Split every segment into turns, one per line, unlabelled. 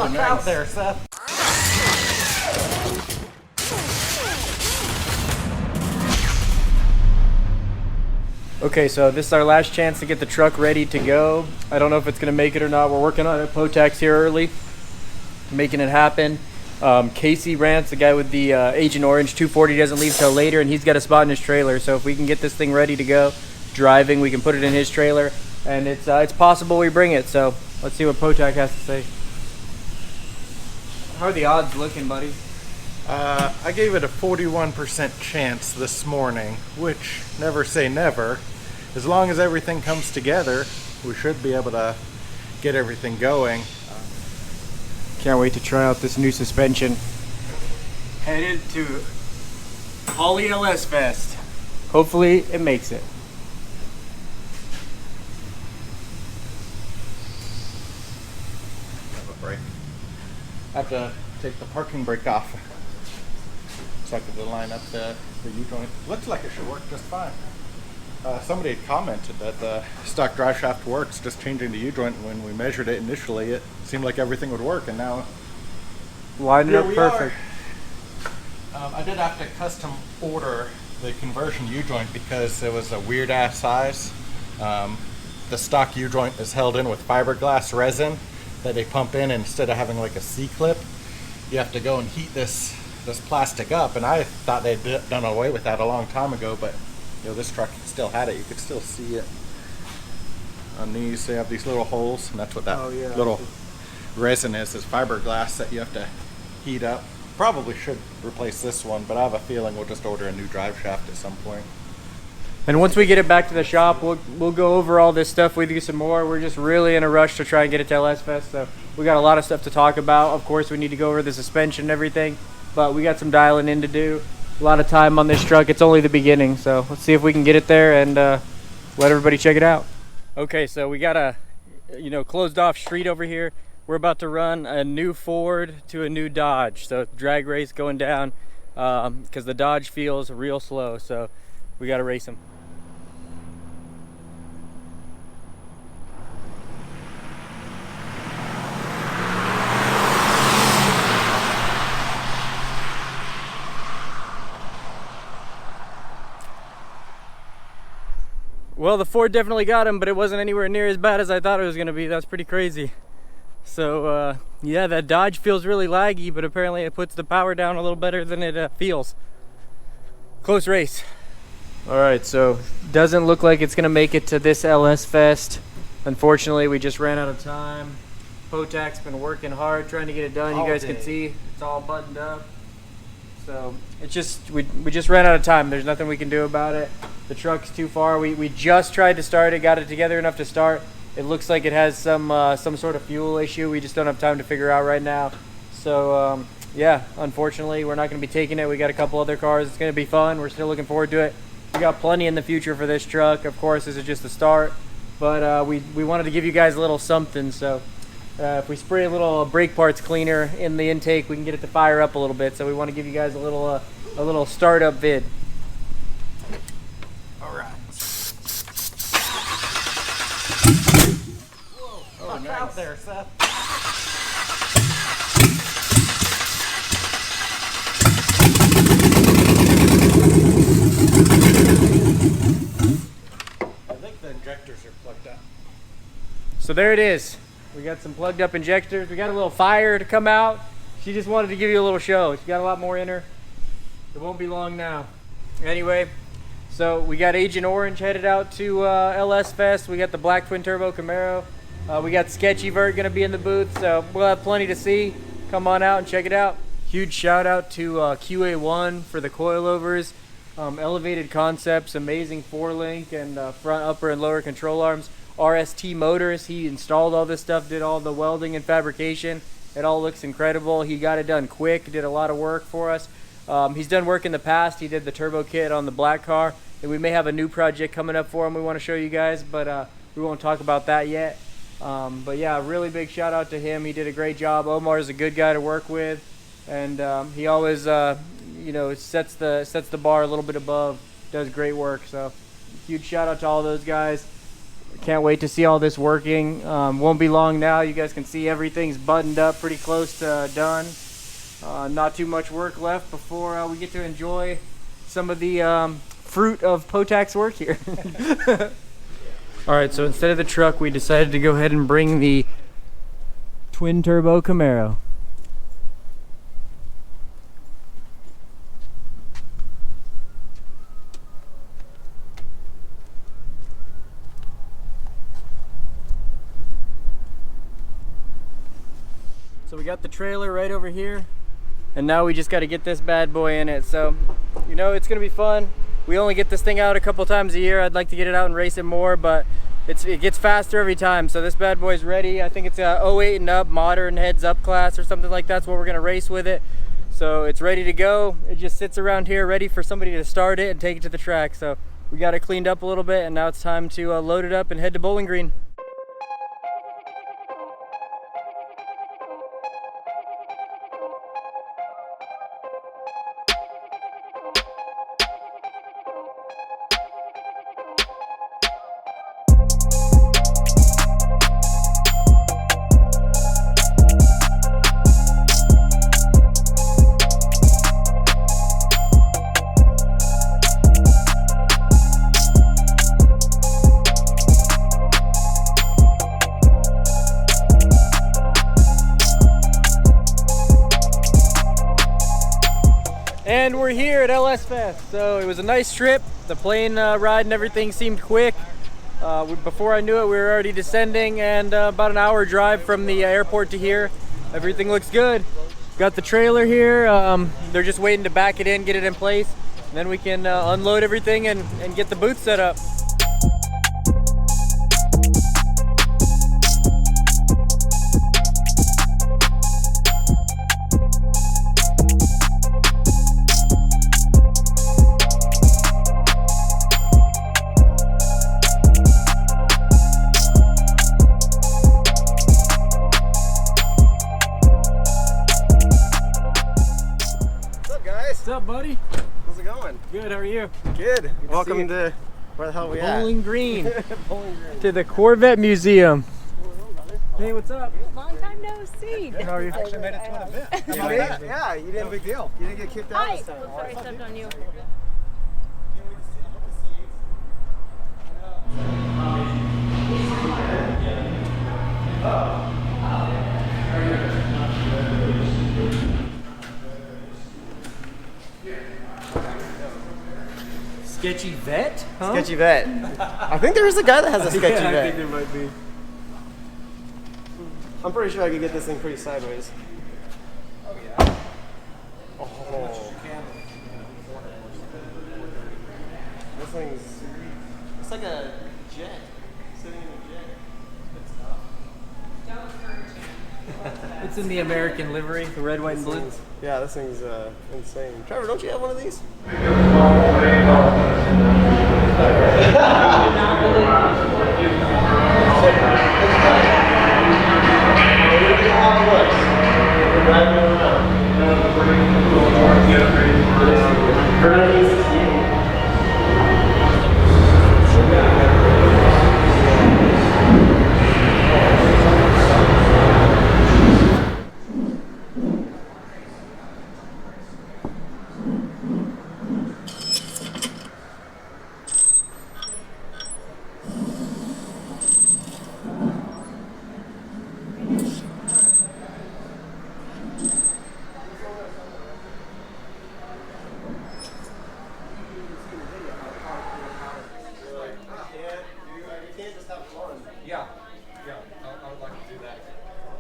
Watch out there, Seth. Okay, so this is our last chance to get the truck ready to go. I don't know if it's gonna make it or not. We're working on it. Potak's here early, making it happen. Casey Rance, the guy with the Agent Orange 240, doesn't leave till later, and he's got a spot in his trailer. So if we can get this thing ready to go, driving, we can put it in his trailer, and it's possible we bring it. So let's see what Potak has to say. How are the odds looking, buddy?
I gave it a 41% chance this morning, which never say never. As long as everything comes together, we should be able to get everything going.
Can't wait to try out this new suspension. Headed to Holly LS Fest. Hopefully it makes it.
Have a break. I have to take the parking brake off so I can line up the U-joint. Looks like it should work just fine. Somebody had commented that the stock drive shaft works, just changing the U-joint. When we measured it initially, it seemed like everything would work, and now
lined up perfect.
I did have to custom order the conversion U-joint because it was a weird ass size. The stock U-joint is held in with fiberglass resin that they pump in, and instead of having like a C-clip, you have to go and heat this plastic up, and I thought they'd done away with that a long time ago, but you know, this truck still had it. You could still see it on these. They have these little holes, and that's what that little resin is fiberglass that you have to heat up. Probably should replace this one, but I have a feeling we'll just order a new drive shaft at some point.
And once we get it back to the shop, we'll go over all this stuff with you some more. We're just really in a rush to try and get it to LS Fest, so we got a lot of stuff to talk about. Of course, we need to go over the suspension and everything, but we got some dialing in to do. A lot of time on this truck. It's only the beginning, so let's see if we can get it there and let everybody check it out. Okay, so we got a closed off street over here. We're about to run a new Ford to a new Dodge, so drag race going down because the Dodge feels real slow, so we got to race them. Well, the Ford definitely got him, but it wasn't anywhere near as bad as I thought it was going to be. That's pretty crazy. So, yeah, that Dodge feels really laggy, but apparently it puts the power down a little better than it feels. Close race. All right, so doesn't look like it's going to make it to this LS Fest. Unfortunately, we just ran out of time. Potak's been working hard trying to get it done. You guys can see it's all buttoned up. So it's just we just ran out of time. There's nothing we can do about it. The truck's too far. We just tried to start it, got it together enough to start. It looks like it has some sort of fuel issue. We just don't have time to figure out right now. So yeah, unfortunately, we're not going to be taking it. We got a couple other cars. It's going to be fun. We're still looking forward to it. We got plenty in the future for this truck. Of course, this is just the start, but we wanted to give you guys a little something. So if we spray a little brake parts cleaner in the intake, we can get it to fire up a little bit. So we want to give you guys a little startup vid.
All right. Whoa! Oh, nice. Out there, Seth. I think the injectors are plugged up.
So there it is. We got some plugged up injectors. We got a little fire to come out. She just wanted to give you a little show. She got a lot more in her. It won't be long now. Anyway, so we got Agent Orange headed out to LS Fest. We got the black twin turbo Camaro. We got Sketchy Vert gonna be in the booth, so we'll have plenty to see. Come on out and check it out. Huge shout out to QA1 for the coilovers. Elevated Concepts, amazing 4-link and front, upper, and lower control arms. RST Motors, he installed all this stuff, did all the welding and fabrication. It all looks incredible. He got it done quick, did a lot of work for us. He's done work in the past. He did the turbo kit on the black car, and we may have a new project coming up for him we want to show you guys, but we won't talk about that yet. But yeah, really big shout out to him. He did a great job. Omar's a good guy to work with, and he always sets the bar a little bit above, does great work. So huge shout out to all those guys. Can't wait to see all this working. Won't be long now. You guys can see everything's buttoned up, pretty close to done. Not too much work left before we get to enjoy some of the fruit of Potak's work here. All right, so instead of the truck, we decided to go ahead and bring the twin turbo Camaro. So we got the trailer right over here, and now we just got to get this bad boy in it. So, you know, it's gonna be fun. We only get this thing out a couple times a year. I'd like to get it out and race it more, but it gets faster every time. So this bad boy's ready. I think it's a 08 and up, modern heads up class or something like that's what we're gonna race with it. So it's ready to go. It just sits around here ready for somebody to start it and take it to the track. So we got it cleaned up a little bit, and now it's time to load it up and head to Bowling Green. And we're here at LS Fest. So it was a nice trip. The plane ride and everything seemed quick. Before I knew it, we were already descending, and about an hour drive from the airport to here. Everything looks good. Got the trailer here. They're just waiting to back it in, get it in place. And then we can unload everything and get the booth set up. What's up, buddy?
How's it going?
Good, how are you?
Good. Welcome to where the hell are we at?
Bowling Green.
Bowling Green.
To the Corvette Museum. Hey, what's up?
Long time no see.
How are you?
Actually made it to an event.
Yeah, you didn't.
No big deal.
You didn't get kicked out.
Hi.
This time.
Sorry, I stepped on you.
Sketchy Vet? Huh?
Sketchy Vet. I think there is a guy that has a sketchy
Yeah, I
vet.
think there might be.
I'm pretty sure I could get this thing pretty sideways. Oh yeah. Oh. This thing's. It's like a jet. Sitting in a jet.
It's in the American livery, the red, white, and blue.
Yeah, this thing's insane. Trevor, don't you have one of these?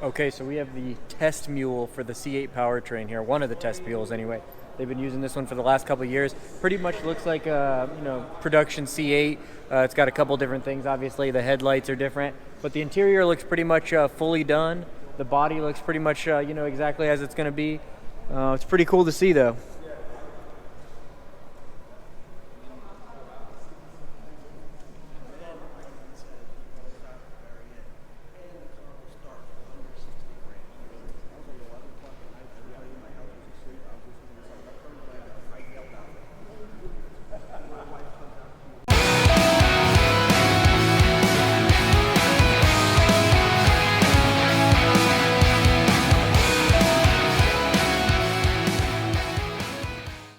Okay, so we have the test mule for the C8 powertrain here, one of the test mules anyway. They've been using this one for the last couple of years. Pretty much looks like a production C8. It's got a couple different things. Obviously, the headlights are different, but the interior looks pretty much fully done. The body looks pretty much exactly as it's going to be. It's pretty cool to see though.